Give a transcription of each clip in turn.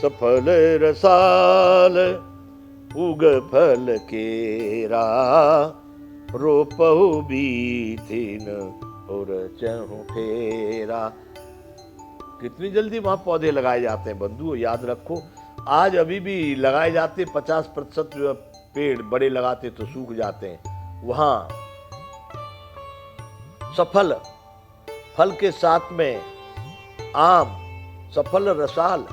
सफल रसाल उग फल केरा रोपहु बीथिन और चहु फेरा। कितनी जल्दी वहां पौधे लगाए जाते हैं बंधुओं, याद रखो। आज अभी भी लगाए जाते 50% पेड़ बड़े लगाते तो सूख जाते हैं। वहां सफल फल के साथ में आम, सफल रसाल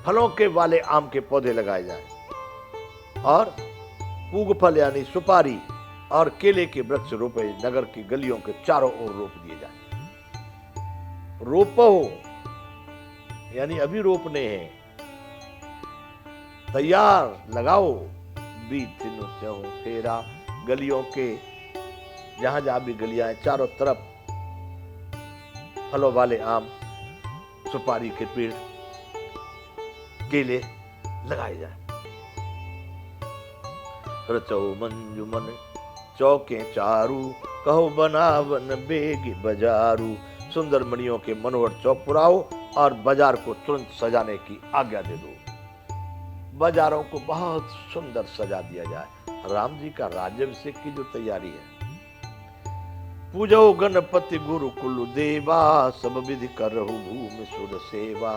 फलों के वाले आम के पौधे लगाए जाएं और पूग फल यानी सुपारी और केले के वृक्ष रोपे नगर की गलियों के चारों ओर रोप दिए जाए। रोपो यानी अभी रोपने हैं, तैयार लगाओ। बीथिन चहु फेरा, गलियों के जहां जहां भी गलियां हैं चारों तरफ फलों वाले आम, सुपारी के पेड़, केले लगाए जाए। रचो मंजुमन चौके चारू कहो बनावन बेग बाजारू। सुंदर मणियों के मनोहर चौक पुराओ और बाजार को तुरंत सजाने की आज्ञा दे दो। बाजारों को बहुत सुंदर सजा दिया जाए। राम जी का राज्याभिषेक की जो तैयारी है। पूजो गणपति गुरु कुल देवा सब विधि करहु भूमि सुर सेवा।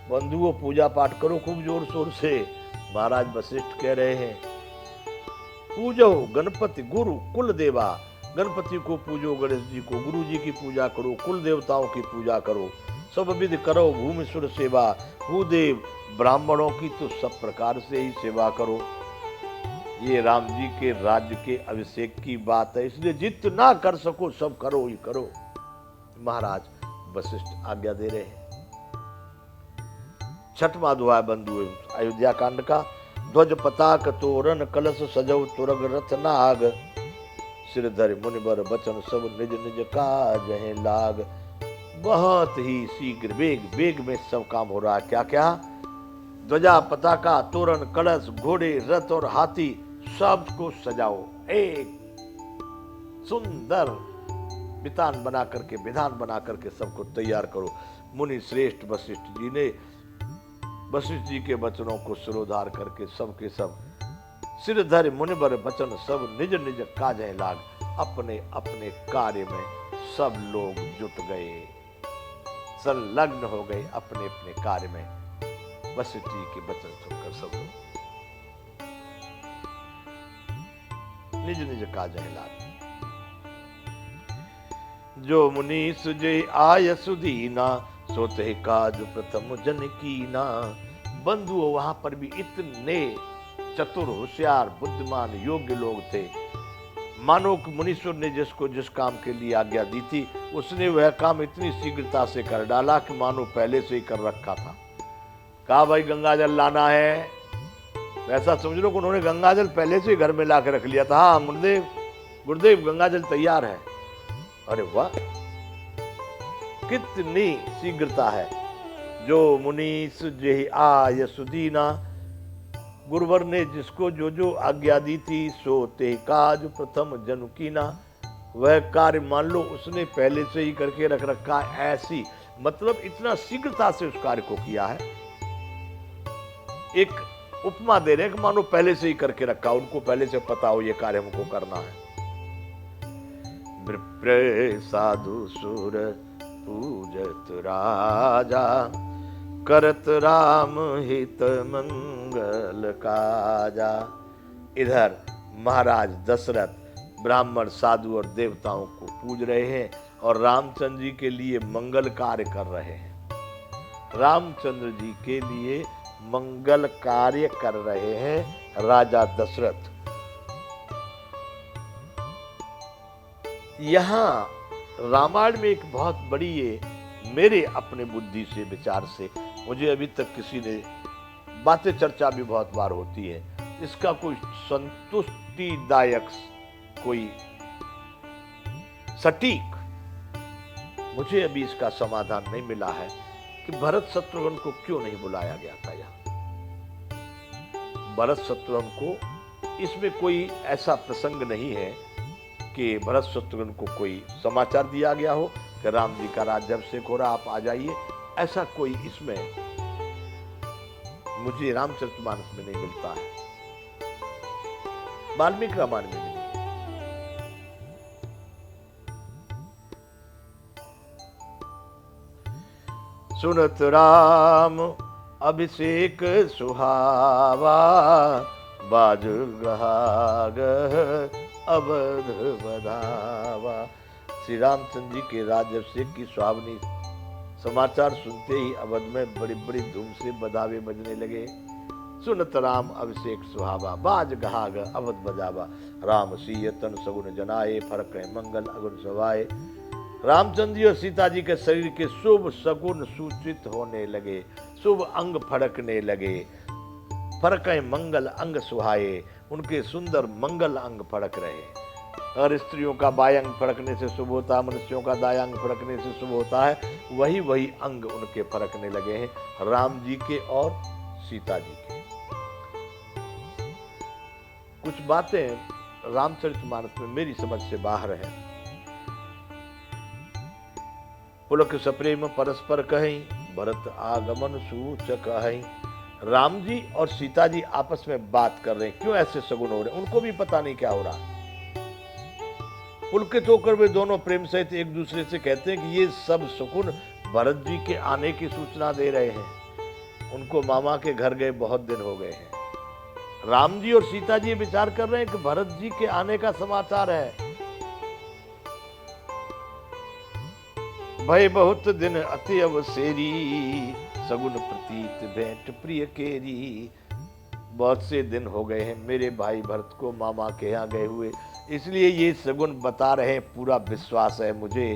बंधुओं पूजा पाठ करो खूब जोर शोर से। महाराज वशिष्ठ कह रहे हैं पूजो गणपति गुरु कुल देवा। गणपति को पूजो, गणेश जी को, गुरु जी की पूजा करो, कुल देवताओं की पूजा करो। सब विधि करो भूमि सुर सेवा। भूदेव ब्राह्मणों की तो सब प्रकार से ही सेवा करो। ये राम जी के राज्य के अभिषेक की बात है, इसलिए जितना कर सको सब करो ही करो। महाराज वशिष्ठ आज्ञा दे रहे हैं। छठवां दुआ बंधु अयोध्या कांड का। ध्वज पताक तोरण कलश सजौ तुरग रथ नाग। सिर धर मुनिबर बचन सब निज निज काजहि लाग। बहुत ही शीघ्र वेग में सब काम हो रहा है। क्या क्या? ध्वजा पताका तोरण कलश घोड़े रथ और हाथी सबको सजाओ। एक सुंदर विधान बना करके सबको तैयार करो। मुनि श्रेष्ठ वशिष्ठ जी के वचनों को सिरोधार करके सबके सब सिर धर मुनिबर बचन सब निज निज काजहि लाग। अपने अपने कार्य में सब लोग जुट गए, संलग्न हो गए अपने अपने कार्य में। वशिष्ठ जी के वचन सुनकर सब लोग निज निज काजहि लाग। जो मुनीस जे आय सुदीना सोते काज प्रथम जन कीना। बंधुओं वहां पर भी इतने चतुर, होशियार, बुद्धिमान, योग्य लोग थे। मानो कि मुनीश्वर ने जिसको जिस काम के लिए आज्ञा दी थी उसने वह काम इतनी शीघ्रता से कर डाला कि मानो पहले से ही कर रखा था। कहा भाई गंगा जल लाना है, वैसा समझ लो कि उन्होंने गंगा जल पहले से ही घर में ला के रख लिया था। हाँ गुरुदेव गंगा जल तैयार है। अरे वाह, कितनी शीघ्रता है। जो मुनीस जे आय सुदीना। गुरुवर ने जिसको जो जो आज्ञा दी थी सो ते काज प्रथम जन कीना। वह कार्य मान लो उसने पहले से ही करके रख रखा है। ऐसी मतलब इतना शीघ्रता से उस कार्य को किया है। एक उपमा दे रहे हैं कि मानो पहले से ही करके रखा, उनको पहले से पता हो ये कार्य हमको करना है। विप्र साधु सुर पूजत राजा करत राम हित मंगल काजा। इधर महाराज दशरथ ब्राह्मण साधु और देवताओं को पूज रहे हैं और रामचंद्र जी के लिए मंगल कार्य कर रहे हैं। रामचंद्र जी के लिए मंगल कार्य कर रहे हैं राजा दशरथ। यहां रामायण में एक बहुत बड़ी ये मेरे अपने बुद्धि से विचार से मुझे अभी तक किसी ने बातें चर्चा भी बहुत बार होती है, इसका कोई संतुष्टिदायक कोई सटीक मुझे अभी इसका समाधान नहीं मिला है कि भरत शत्रुघ्न को क्यों नहीं बुलाया गया था। यहां भरत शत्रुघ्न को इसमें कोई ऐसा प्रसंग नहीं है कि भरत शत्रुघ्न को कोई समाचार दिया गया हो कि राम जी का राज्याभिषेक हो रहा, आप आ जाइए। ऐसा कोई इसमें मुझे रामचरितमानस में नहीं मिलता है, वाल्मीकि रामायण में भी नहीं। सुनत राम अभिषेक सुहावा, बाज गहाग अवध बधावा। श्री रामचंद्र जी के राज्याभिषेक की सुहावनी समाचार सुनते ही अवध में बड़ी बड़ी धूम से बधावे बजने लगे। सुनत राम अभिषेक सुहावा, बाज गहाग अवध बजावा। राम सीय तन सगुन जनाए, फरक मंगल अगुन सवाए। रामचंद्र जी और सीता जी के शरीर के शुभ सगुन सूचित होने लगे, शुभ अंग फड़कने लगे। फरक मंगल अंग सुहाए, उनके सुंदर मंगल अंग फड़क रहे। अगर स्त्रियों का बाएं अंग फड़कने से शुभ होता है, मनुष्यों का दायां अंग फड़कने से शुभ होता है, वही वही अंग उनके फड़कने लगे हैं, राम जी के और सीता जी के। कुछ बातें रामचरितमानस में मेरी समझ से बाहर है। पुलक सप्रेम परस्पर कहीं, भरत आगमन सूचक है। राम जी और सीता जी आपस में बात कर रहे हैं, क्यों ऐसे सगुन हो रहे हैं, उनको भी पता नहीं क्या हो रहा। पुलकित होकर वे दोनों प्रेम सहित एक दूसरे से कहते हैं कि ये सब सुकुन भरत जी के आने की सूचना दे रहे हैं। उनको मामा के घर गए बहुत दिन हो गए हैं। राम जी और सीता जी विचार कर रहे हैं कि भरत जी के आने का समाचार है। भय बहुत दिन अति अवसेरी, सगुन प्रतीत भेंट प्रिय केरी। बहुत से दिन हो गए हैं मेरे भाई भरत को मामा के यहाँ गए हुए, इसलिए ये सगुन बता रहे हैं। पूरा विश्वास है मुझे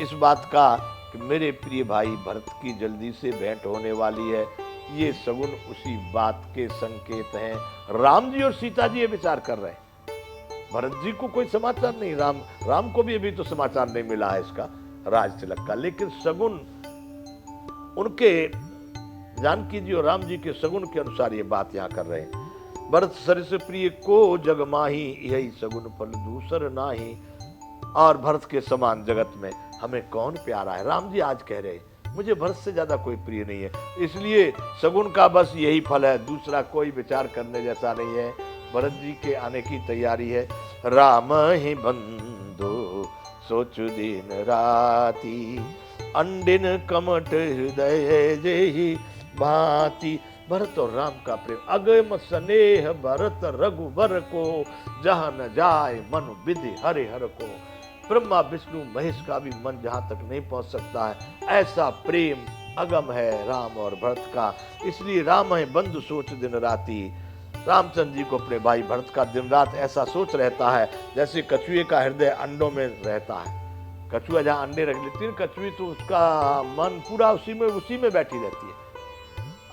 इस बात का कि मेरे प्रिय भाई भरत की जल्दी से भेंट होने वाली है। ये सगुन उसी बात के संकेत हैं। राम जी और सीता जी ये विचार कर रहे हैं। भरत जी को कोई समाचार नहीं, राम को भी अभी तो समाचार नहीं मिला है इसका, राज तिलक का, लेकिन सगुन उनके जानकी जी और राम जी के सगुन के अनुसार ये बात यहाँ कर रहे हैं। भरत सरिस प्रिय को जग माही, यही सगुन फल दूसर नाही। और भरत के समान जगत में हमें कौन प्यारा है। राम जी आज कह रहे हैं मुझे भरत से ज्यादा कोई प्रिय नहीं है, इसलिए सगुन का बस यही फल है, दूसरा कोई विचार करने जैसा नहीं है। भरत जी के आने की तैयारी है। राम ही बंधु सोच दिन राती, अंडिन कमट हृदय जेहि भांति। भरत और राम का प्रेम अगम स्नेह भरत रघुबर को, जहां न जाए मन विधि हरे हर को। ब्रह्मा विष्णु महेश का भी मन जहां तक नहीं पहुंच सकता है, ऐसा प्रेम अगम है राम और भरत का। इसलिए राम है बंधु सोच दिन राती। रामचंद्र जी को अपने भाई भरत का दिन रात ऐसा सोच रहता है जैसे कछुए का हृदय अंडों में रहता है। कछुआ जहाँ अंडे रख लेती है कछुई, तो उसका मन पूरा उसी में बैठी रहती है,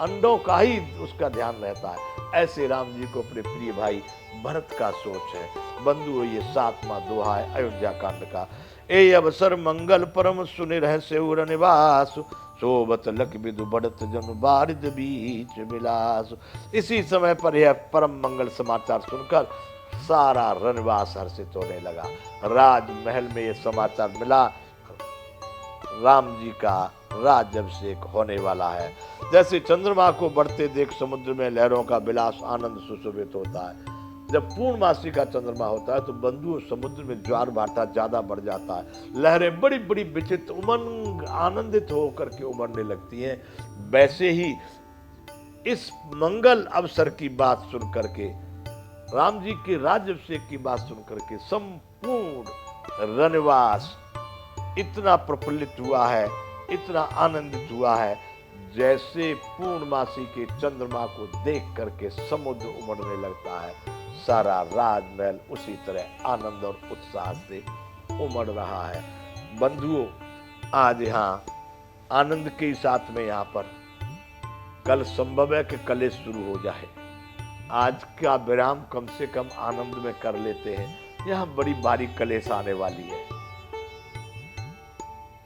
अंडों का ही उसका ध्यान रहता है। ऐसे राम जी को अपने प्रिय भाई भरत का सोच है। बंधु ये 7वां दोहा है अयोध्या कांड का। ए अवसर मंगल परम सुनि रह सेउर निवास, सोबत लख बिदु बढ़त जनु बारिद बीच विलास। इसी समय पर यह परम मंगल समाचार सुनकर सारा रनवास हर्षित होने लगा। राजमहल में यह समाचार मिला, राम जी का राज्याभिषेक होने वाला है। जैसे चंद्रमा को बढ़ते देख समुद्र में लहरों का विलास आनंद सुशोभित होता है। जब पूर्णमासी का चंद्रमा होता है तो बंधु समुद्र में ज्वार भाटा ज्यादा बढ़ जाता है, लहरें बड़ी बड़ी विचित्र उमंग आनंदित होकर के उमड़ने लगती हैं। वैसे ही इस मंगल अवसर की बात सुन करके, राम जी के राज्याभिषेक की बात सुन करके संपूर्ण रनवास इतना प्रफुल्लित हुआ है, इतना आनंदित हुआ है, जैसे पूर्णमासी के चंद्रमा को देख करके समुद्र उमड़ने लगता है। सारा राजमहल उसी तरह आनंद और उत्साह से उमड़ रहा है। बंधुओं, आज यहाँ आनंद के साथ में यहाँ पर कल संभव है कि कलेश शुरू हो जाए। आज का विराम कम से कम आनंद में कर लेते हैं, यहाँ बड़ी भारी कलेश आने वाली है।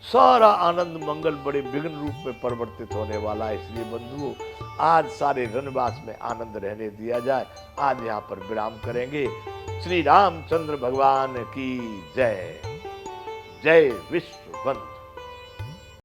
सारा आनंद मंगल बड़े विघ्न रूप में परिवर्तित होने वाला है। इसलिए बंधुओं, आज सारे रनवास में आनंद रहने दिया जाए। आज यहाँ पर विराम करेंगे। श्री रामचंद्र भगवान की जय। जय विश्व बंधु।